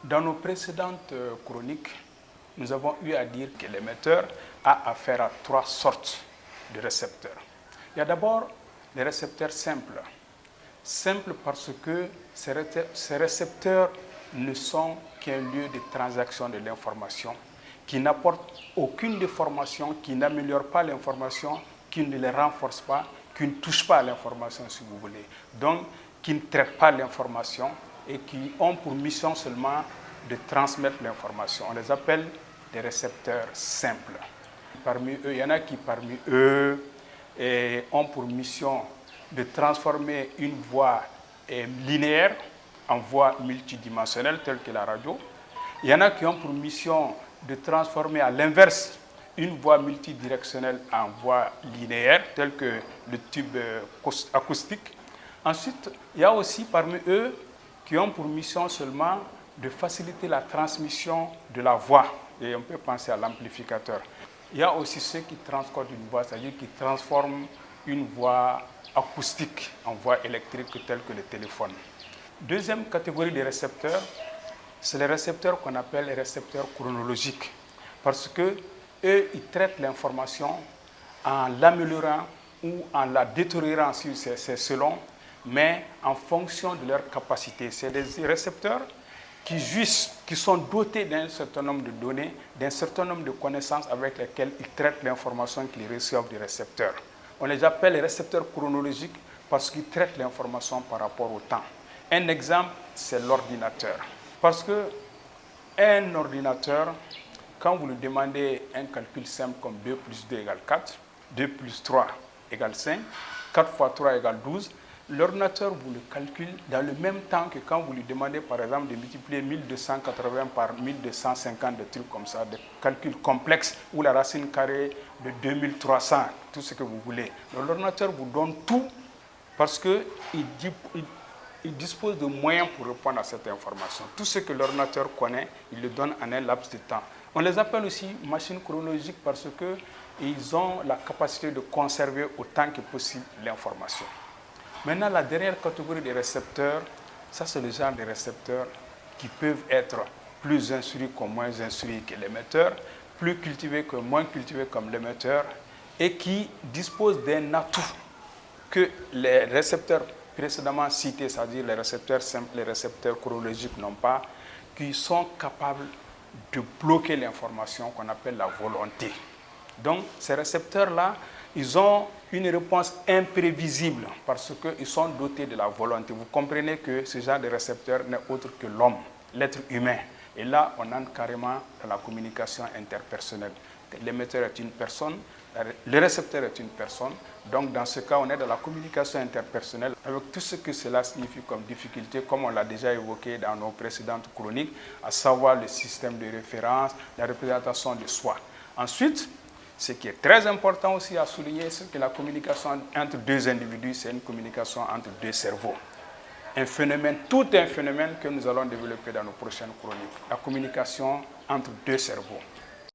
Dans nos précédentes chroniques, nous avons eu à dire que l'émetteur a affaire à trois sortes de récepteurs. Il y a d'abord les récepteurs simples. Simples parce que ces récepteurs ne sont qu'un lieu de transaction de l'information, qui n'apportent aucune déformation, qui n'améliore pas l'information, qui ne les renforce pas, qui ne touche pas à l'information si vous voulez. Donc, qui ne traitent pas l'information et qui ont pour mission seulement de transmettre l'information. On les appelle des récepteurs simples. Parmi eux, il y en a qui parmi eux ont pour mission de transformer une voix linéaire en voix multidimensionnelle telle que la radio. Il y en a qui ont pour mission de transformer à l'inverse une voix multidirectionnelle en voix linéaire telle que le tube acoustique. Ensuite, il y a aussi parmi eux qui ont pour mission seulement de faciliter la transmission de la voix. Et on peut penser à l'amplificateur. Il y a aussi ceux qui transcodent une voix, c'est-à-dire qui transforment une voix acoustique en voix électrique telle que le téléphone. Deuxième catégorie de récepteurs, c'est les récepteurs qu'on appelle les récepteurs chronologiques. Parce qu'eux, ils traitent l'information en l'améliorant ou en la détériorant, c'est selon, mais en fonction de leur capacité. C'est des récepteurs qui sont dotés d'un certain nombre de données, d'un certain nombre de connaissances avec lesquelles ils traitent l'information qu'ils reçoivent du récepteur. On les appelle les récepteurs chronologiques parce qu'ils traitent l'information par rapport au temps. Un exemple, c'est l'ordinateur. Parce qu'un ordinateur, quand vous lui demandez un calcul simple comme 2 plus 2 égale 4, 2 plus 3 égale 5, 4 fois 3 égale 12, l'ordinateur vous le calcule dans le même temps que quand vous lui demandez par exemple de multiplier 1280 par 1250, des trucs comme ça, des calculs complexes ou la racine carrée de 2300, tout ce que vous voulez. L'ordinateur vous donne tout parce qu'il dispose de moyens pour répondre à cette information. Tout ce que l'ordinateur connaît, il le donne en un laps de temps. On les appelle aussi machines chronologiques parce qu'ils ont la capacité de conserver autant que possible l'information. Maintenant, la dernière catégorie des récepteurs, ça c'est le genre de récepteurs qui peuvent être plus instruits comme moins instruits que l'émetteur, plus cultivés que moins cultivés comme l'émetteur, et qui disposent d'un atout que les récepteurs précédemment cités, c'est-à-dire les récepteurs simples, les récepteurs chronologiques n'ont pas, qui sont capables de bloquer l'information qu'on appelle la volonté. Donc, ces récepteurs-là, ils ont une réponse imprévisible parce qu'ils sont dotés de la volonté. Vous comprenez que ce genre de récepteur n'est autre que l'homme, l'être humain. Et là, on entre carrément dans la communication interpersonnelle. L'émetteur est une personne, le récepteur est une personne. Donc, dans ce cas, on est dans la communication interpersonnelle avec tout ce que cela signifie comme difficulté, comme on l'a déjà évoqué dans nos précédentes chroniques, à savoir le système de référence, la représentation de soi. Ensuite, ce qui est très important aussi à souligner, c'est que la communication entre deux individus, c'est une communication entre deux cerveaux. Tout un phénomène que nous allons développer dans nos prochaines chroniques. La communication entre deux cerveaux.